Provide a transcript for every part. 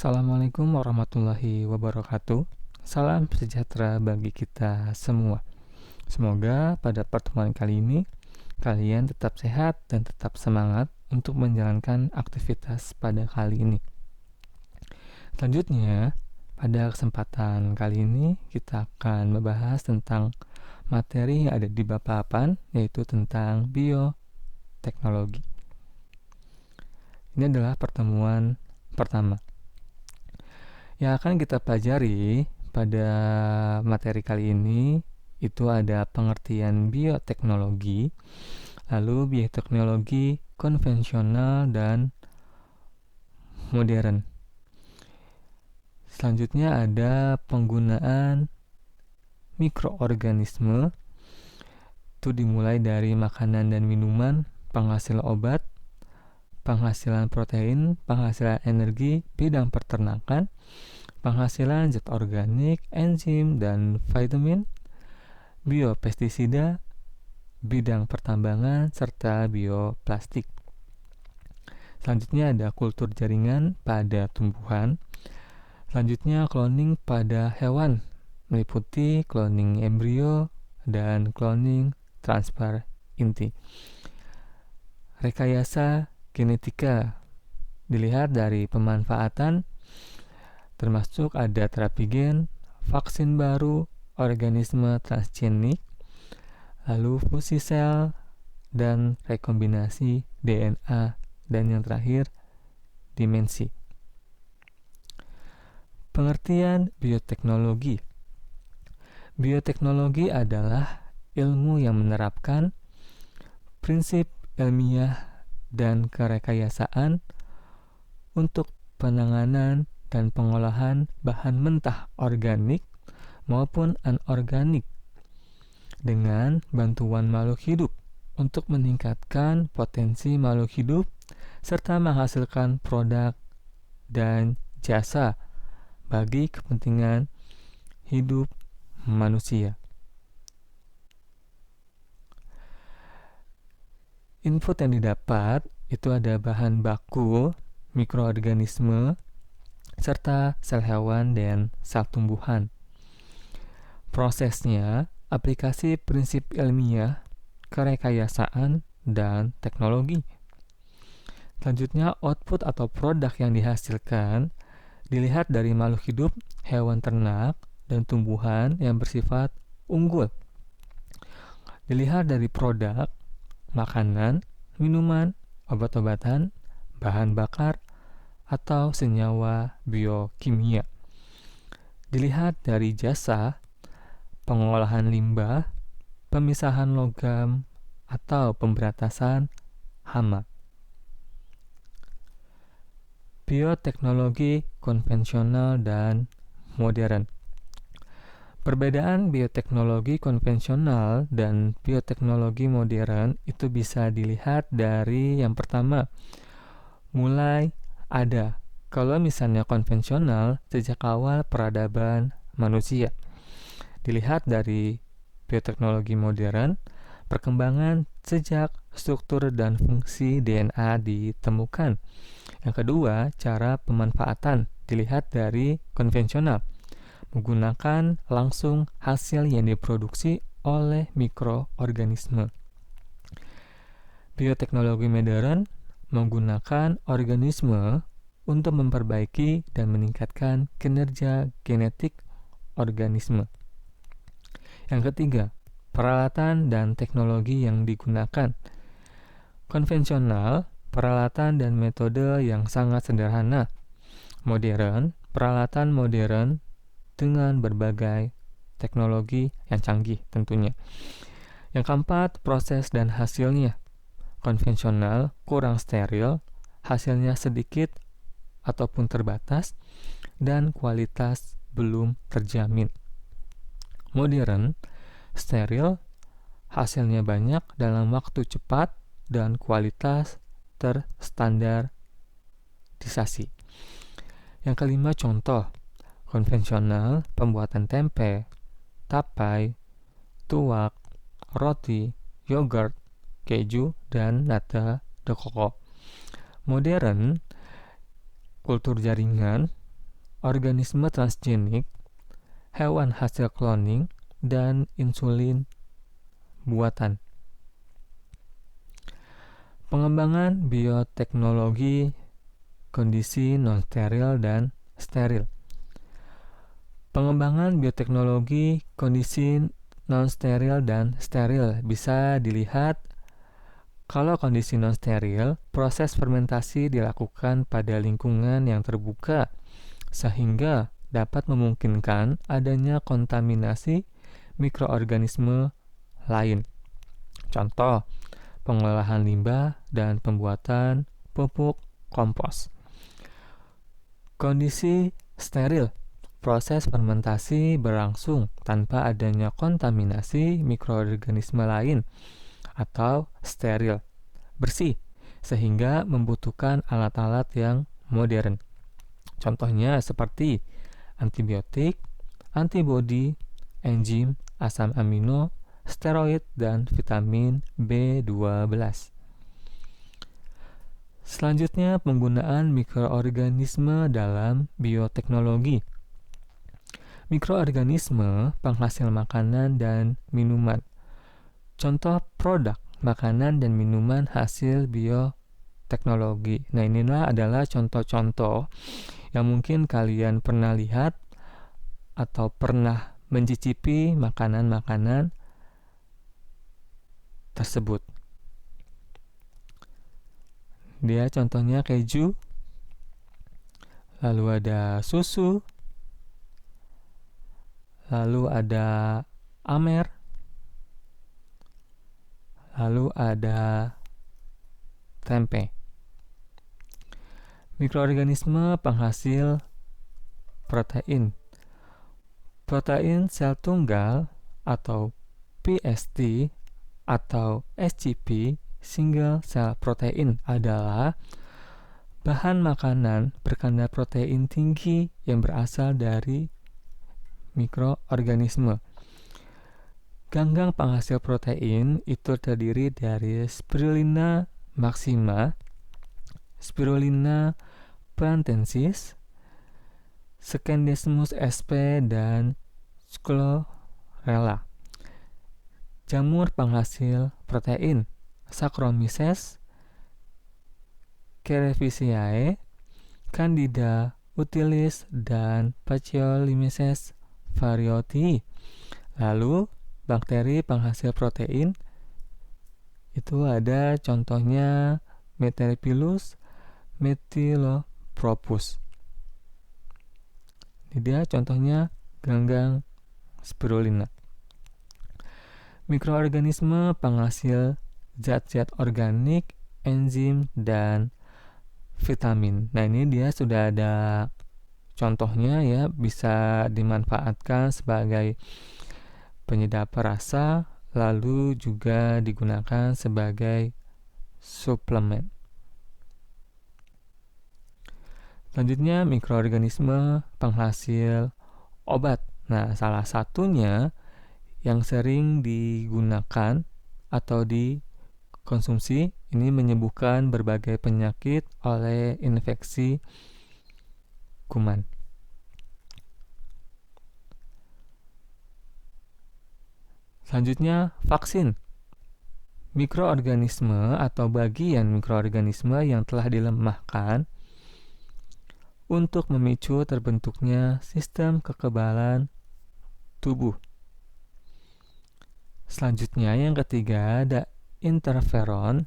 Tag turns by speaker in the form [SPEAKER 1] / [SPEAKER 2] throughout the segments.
[SPEAKER 1] Assalamualaikum warahmatullahi wabarakatuh. Salam sejahtera bagi kita semua. Semoga pada pertemuan kali ini kalian tetap sehat dan tetap semangat untuk menjalankan aktivitas pada kali ini. Selanjutnya, pada kesempatan kali ini kita akan membahas tentang materi yang ada di bab 8, yaitu tentang bioteknologi. Ini adalah pertemuan pertama. Yang akan kita pelajari pada materi kali ini itu ada pengertian bioteknologi, lalu bioteknologi konvensional dan modern. Selanjutnya ada penggunaan mikroorganisme, itu dimulai dari makanan dan minuman, penghasil obat, penghasilan protein, penghasilan energi, bidang peternakan, penghasilan zat organik, enzim, dan vitamin, biopestisida, bidang pertambangan, serta bioplastik. Selanjutnya ada kultur jaringan pada tumbuhan. Selanjutnya cloning pada hewan, meliputi cloning embrio dan cloning transfer inti. Rekayasa genetika dilihat dari pemanfaatan, termasuk ada terapi gen, vaksin baru, organisme transgenik, lalu fusi sel, dan rekombinasi DNA, dan yang terakhir dimensi. Pengertian bioteknologi. Bioteknologi adalah ilmu yang menerapkan prinsip ilmiah dan kerekayasaan untuk penanganan dan pengolahan bahan mentah organik maupun anorganik dengan bantuan makhluk hidup untuk meningkatkan potensi makhluk hidup serta menghasilkan produk dan jasa bagi kepentingan hidup manusia. Input yang didapat itu ada bahan baku, mikroorganisme, serta sel hewan dan sel tumbuhan. Prosesnya, aplikasi prinsip ilmiah, kerekayasaan, dan teknologi. Selanjutnya, output atau produk yang dihasilkan dilihat dari makhluk hidup, hewan ternak, dan tumbuhan yang bersifat unggul. Dilihat dari produk makanan, minuman, obat-obatan, bahan bakar, atau senyawa biokimia. Dilihat dari jasa, pengolahan limbah, pemisahan logam, atau pemberantasan hama. Bioteknologi konvensional dan modern. Perbedaan bioteknologi konvensional dan bioteknologi modern itu bisa dilihat dari yang pertama, mulai ada. Kalau misalnya konvensional, sejak awal peradaban manusia. Dilihat dari bioteknologi modern, perkembangan sejak struktur dan fungsi DNA ditemukan. Yang kedua, cara pemanfaatan dilihat dari konvensional, menggunakan langsung hasil yang diproduksi oleh mikroorganisme. Bioteknologi modern menggunakan organisme untuk memperbaiki dan meningkatkan kinerja genetik organisme. Yang ketiga, peralatan dan teknologi yang digunakan. Konvensional, peralatan dan metode yang sangat sederhana. Modern, peralatan modern dengan berbagai teknologi yang canggih tentunya. Yang keempat, proses dan hasilnya. Konvensional, kurang steril, hasilnya sedikit ataupun terbatas, dan kualitas belum terjamin. Modern, steril, hasilnya banyak dalam waktu cepat, dan kualitas terstandarisasi. Yang kelima, contoh. Konvensional, pembuatan tempe, tapai, tuak, roti, yogurt, keju, dan nata de coco. Modern, kultur jaringan, organisme transgenik, hewan hasil cloning, dan insulin buatan. Pengembangan bioteknologi kondisi non-steril dan steril. Pengembangan bioteknologi kondisi non-steril dan steril bisa dilihat kalau kondisi non-steril, proses fermentasi dilakukan pada lingkungan yang terbuka sehingga dapat memungkinkan adanya kontaminasi mikroorganisme lain. Contoh, pengolahan limbah dan pembuatan pupuk kompos. Kondisi steril, proses fermentasi berlangsung tanpa adanya kontaminasi mikroorganisme lain, atau steril, bersih, sehingga membutuhkan alat-alat yang modern. Contohnya seperti antibiotik, antibodi, enzim, asam amino, steroid, dan vitamin B12. Selanjutnya, penggunaan mikroorganisme dalam bioteknologi. Mikroorganisme penghasil makanan dan minuman. Contoh produk makanan dan minuman hasil bioteknologi. Nah, inilah adalah contoh-contoh yang mungkin kalian pernah lihat atau pernah mencicipi makanan-makanan tersebut. Dia contohnya keju, lalu ada susu, lalu ada Amer, lalu ada tempe. Mikroorganisme penghasil protein. Protein sel tunggal atau PST atau SCP, single cell protein, adalah bahan makanan berkandar protein tinggi yang berasal dari mikroorganisme. Ganggang penghasil protein itu terdiri dari Spirulina maxima, Spirulina plantensis, Scindesmus sp, dan Schlorella. Jamur penghasil protein Saccharomyces cerevisiae, Candida utilis, dan Pachyolymyces variotii. Lalu bakteri penghasil protein itu ada contohnya Methylpilus, Methylopropus. Ini dia contohnya ganggang spirulina. Mikroorganisme penghasil zat-zat organik, enzim, dan vitamin. Nah, ini dia sudah ada contohnya ya, bisa dimanfaatkan sebagai penyedap rasa, lalu juga digunakan sebagai suplemen. Selanjutnya, mikroorganisme penghasil obat. Nah, salah satunya yang sering digunakan atau dikonsumsi ini menyembuhkan berbagai penyakit oleh infeksi kuman. Selanjutnya, vaksin. Mikroorganisme atau bagian mikroorganisme yang telah dilemahkan untuk memicu terbentuknya sistem kekebalan tubuh. Selanjutnya, yang ketiga, ada interferon,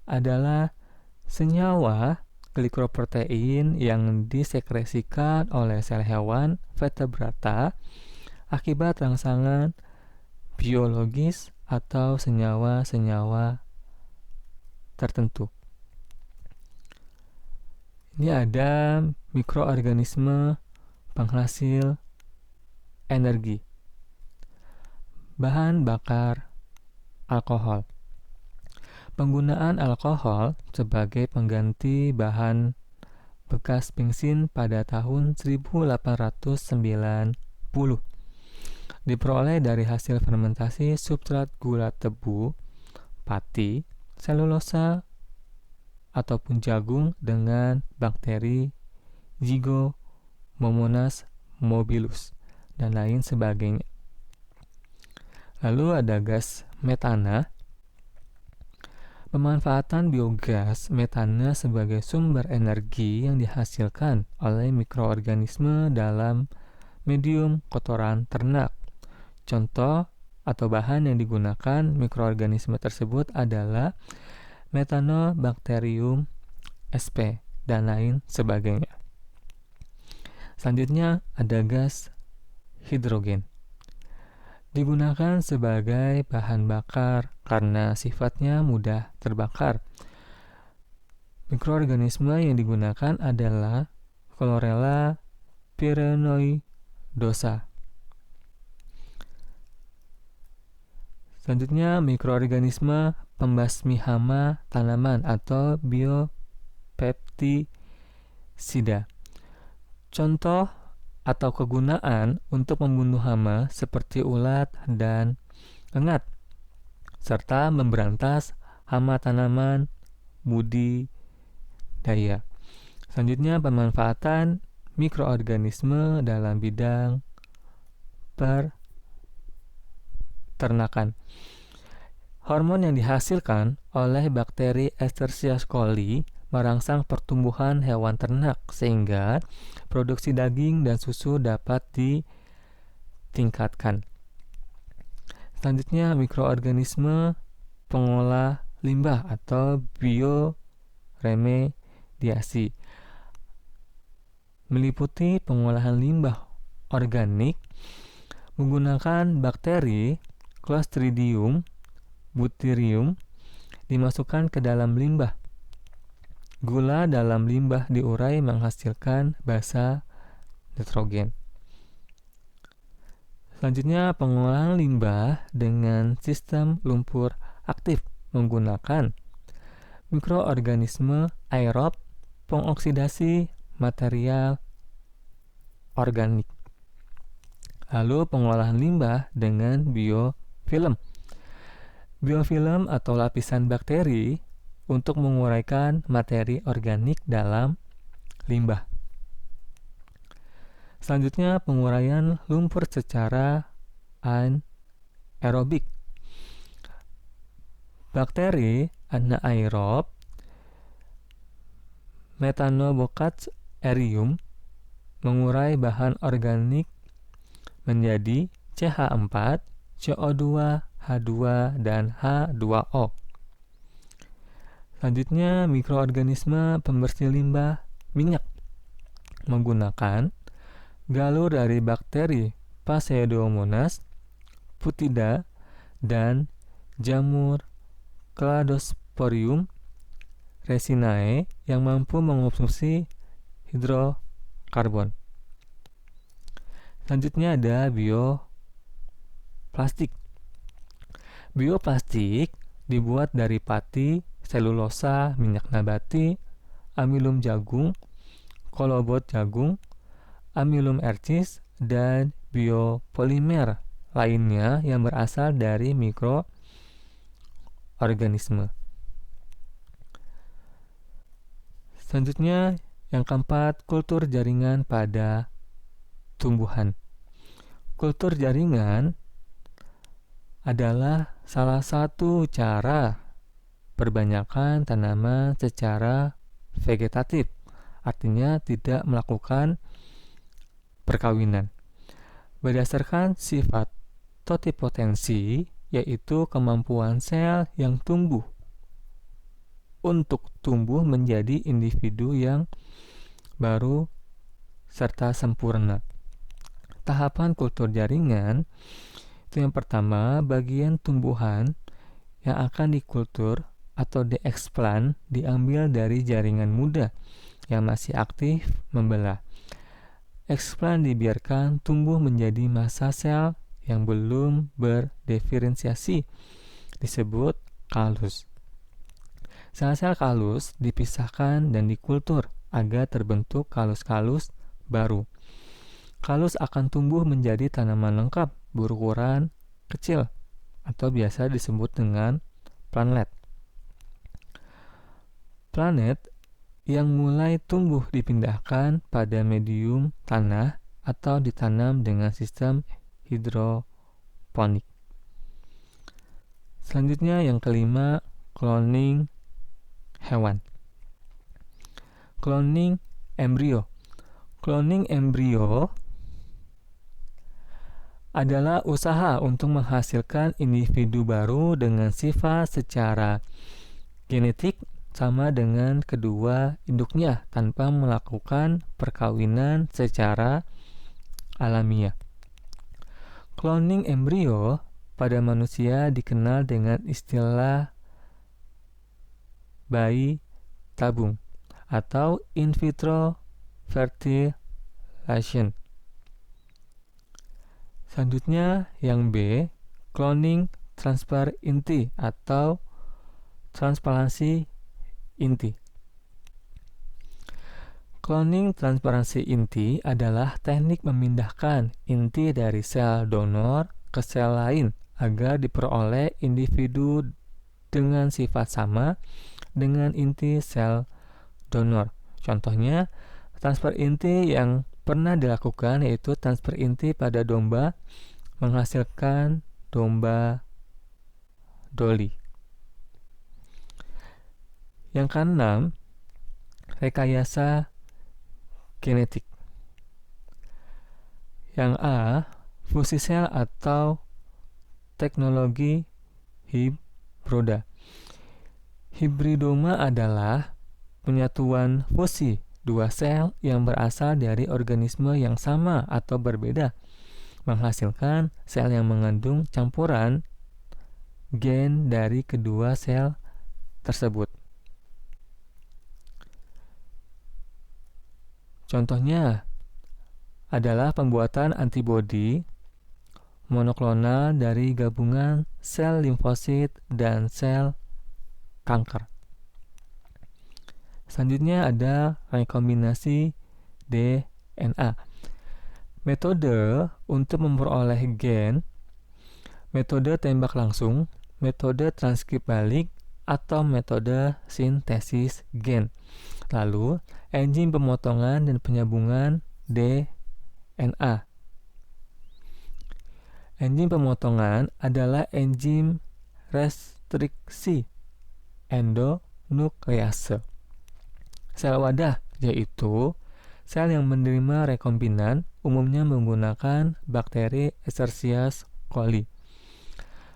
[SPEAKER 1] adalah senyawa glikoprotein yang disekresikan oleh sel hewan vertebrata akibat rangsangan biologis atau senyawa-senyawa tertentu. Ini ada mikroorganisme penghasil energi. Bahan bakar alkohol. Penggunaan alkohol sebagai pengganti bahan bekas bensin pada tahun 1890 diperoleh dari hasil fermentasi substrat gula tebu, pati, selulosa, ataupun jagung dengan bakteri Zygomicron. Momonas mobilus, dan lain sebagainya. Lalu ada gas metana. Pemanfaatan biogas metana sebagai sumber energi yang dihasilkan oleh mikroorganisme dalam medium kotoran ternak. Contoh atau bahan yang digunakan mikroorganisme tersebut adalah Methanobacterium sp dan lain sebagainya. Selanjutnya ada gas hidrogen. Digunakan sebagai bahan bakar karena sifatnya mudah terbakar. Mikroorganisme yang digunakan adalah Chlorella pyrenoidosa. Selanjutnya, mikroorganisme pembasmi hama tanaman atau biopestisida. Contoh atau kegunaan untuk membunuh hama seperti ulat dan lengat, serta memberantas hama tanaman budidaya. Selanjutnya, pemanfaatan mikroorganisme dalam bidang peternakan. Hormon yang dihasilkan oleh bakteri Escherichia coli merangsang pertumbuhan hewan ternak sehingga produksi daging dan susu dapat ditingkatkan. Selanjutnya, mikroorganisme pengolah limbah atau bioremediasi meliputi pengolahan limbah organik menggunakan bakteri Clostridium butyrrium dimasukkan ke dalam limbah. Gula dalam limbah diurai menghasilkan basa nitrogen. Selanjutnya, pengolahan limbah dengan sistem lumpur aktif menggunakan mikroorganisme aerob pengoksidasi material organik. Lalu pengolahan limbah dengan biofilm. Biofilm atau lapisan bakteri untuk menguraikan materi organik dalam limbah. Selanjutnya, penguraian lumpur secara anaerobik. Bakteri anaerob Methanobacterium mengurai bahan organik menjadi CH4, CO2, H2, dan H2O. Selanjutnya, mikroorganisme pembersih limbah minyak menggunakan galur dari bakteri Pseudomonas putida dan jamur Cladosporium resinae yang mampu mengonsumsi hidrokarbon. Selanjutnya ada bioplastik. Bioplastik dibuat dari pati, selulosa, minyak nabati, amilum jagung, kolobot jagung, amilum ercis, dan biopolimer lainnya yang berasal dari mikroorganisme. Selanjutnya, yang keempat, kultur jaringan pada tumbuhan. Kultur jaringan adalah salah satu cara perbanyakan tanaman secara vegetatif, artinya tidak melakukan perkawinan. Berdasarkan sifat totipotensi, yaitu kemampuan sel yang tumbuh untuk tumbuh menjadi individu yang baru serta sempurna. Tahapan kultur jaringan itu yang pertama, bagian tumbuhan yang akan dikultur atau dieksplan diambil dari jaringan muda yang masih aktif membelah. Eksplan dibiarkan tumbuh menjadi massa sel yang belum berdiferensiasi, disebut kalus. Sel-sel kalus dipisahkan dan dikultur agar terbentuk kalus-kalus baru. Kalus akan tumbuh menjadi tanaman lengkap berukuran kecil atau biasa disebut dengan planlet. Planet yang mulai tumbuh dipindahkan pada medium tanah atau ditanam dengan sistem hidroponik. Selanjutnya yang kelima, cloning hewan. Cloning embrio. Cloning embrio adalah usaha untuk menghasilkan individu baru dengan sifat secara genetik sama dengan kedua induknya tanpa melakukan perkawinan secara alamiah. Cloning embrio pada manusia dikenal dengan istilah bayi tabung atau in vitro fertilization. Selanjutnya yang B, cloning transfer inti atau transplantasi inti. Cloning transplantasi inti adalah teknik memindahkan inti dari sel donor ke sel lain agar diperoleh individu dengan sifat sama dengan inti sel donor. Contohnya, transfer inti yang pernah dilakukan yaitu transfer inti pada domba menghasilkan domba Dolly. Yang keenam, rekayasa genetik. Yang A, fusi sel atau teknologi hibroda. Hibridoma adalah penyatuan fusi dua sel yang berasal dari organisme yang sama atau berbeda, menghasilkan sel yang mengandung campuran gen dari kedua sel tersebut. Contohnya adalah pembuatan antibodi monoklonal dari gabungan sel limfosit dan sel kanker. Selanjutnya ada rekombinasi DNA. Metode untuk memperoleh gen, metode tembak langsung, metode transkrip balik, atau metode sintesis gen. Lalu, enzim pemotongan dan penyambungan DNA. Enzim pemotongan adalah enzim restriksi endonuklease. Sel wadah, yaitu sel yang menerima rekombinan, umumnya menggunakan bakteri Escherichia coli.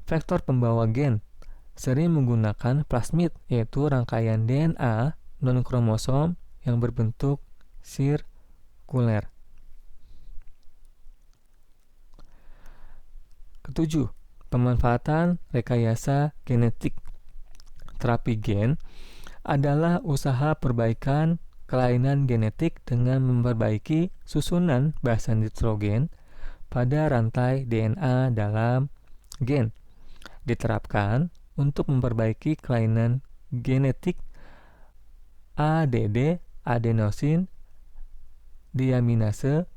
[SPEAKER 1] Vektor pembawa gen sering menggunakan plasmid, yaitu rangkaian DNA non-kromosom yang berbentuk sirkuler. Ketujuh, pemanfaatan rekayasa genetik. Terapi gen adalah usaha perbaikan kelainan genetik dengan memperbaiki susunan basa nitrogen pada rantai DNA dalam gen. Diterapkan untuk memperbaiki kelainan genetik ADD adenosin deaminase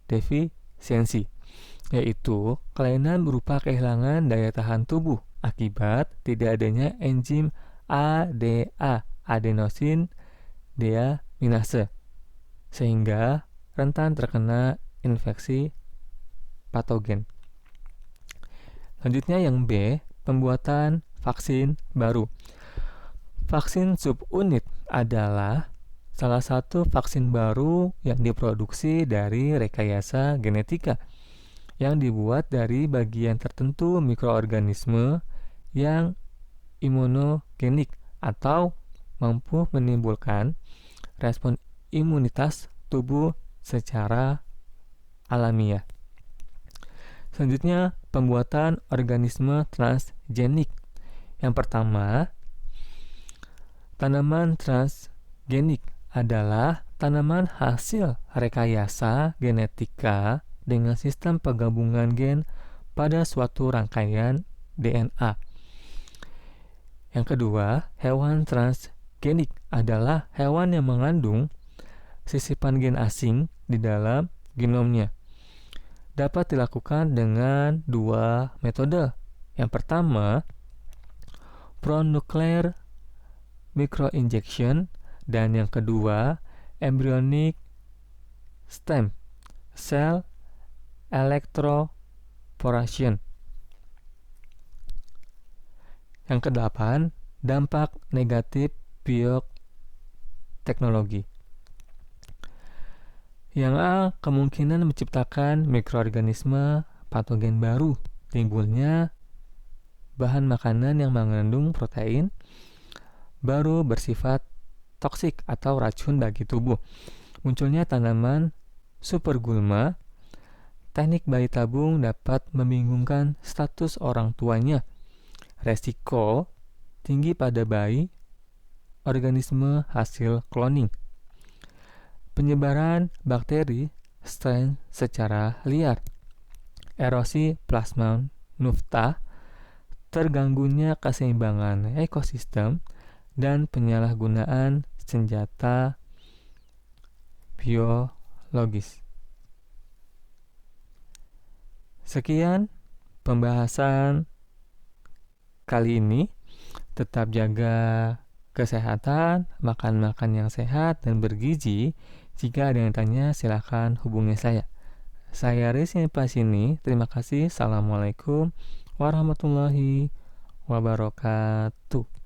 [SPEAKER 1] defisiensi, yaitu kelainan berupa kehilangan daya tahan tubuh akibat tidak adanya enzim ADA adenosin deaminase, sehingga rentan terkena infeksi patogen. Selanjutnya yang B, pembuatan vaksin baru. Vaksin subunit adalah salah satu vaksin baru yang diproduksi dari rekayasa genetika yang dibuat dari bagian tertentu mikroorganisme yang imunogenik atau mampu menimbulkan respon imunitas tubuh secara alamiah. Selanjutnya, pembuatan organisme transgenik. Yang pertama, tanaman transgenik adalah tanaman hasil rekayasa genetika dengan sistem penggabungan gen pada suatu rangkaian DNA. Yang kedua, hewan transgenik adalah hewan yang mengandung sisipan gen asing di dalam genomnya. Dapat dilakukan dengan dua metode. Yang pertama, pronuclear microinjection Dan yang kedua, embryonic stem cell electroporation. Yang kedelapan, dampak negatif bioteknologi. Yang A, kemungkinan menciptakan mikroorganisme patogen baru, timbulnya bahan makanan yang mengandung protein baru bersifat toksik atau racun bagi tubuh, munculnya tanaman supergulma. Teknik bayi tabung dapat membingungkan status orang tuanya. Resiko tinggi pada bayi organisme hasil cloning. Penyebaran bakteri strain secara liar. Erosi plasma nufta, terganggunya keseimbangan ekosistem, dan penyalahgunaan senjata biologis. Sekian pembahasan kali ini. Tetap jaga kesehatan, makan yang sehat dan bergizi. Jika ada yang tanya, silakan hubungi saya. Saya Rizky Pasini. Terima kasih. Assalamualaikum warahmatullahi wabarakatuh.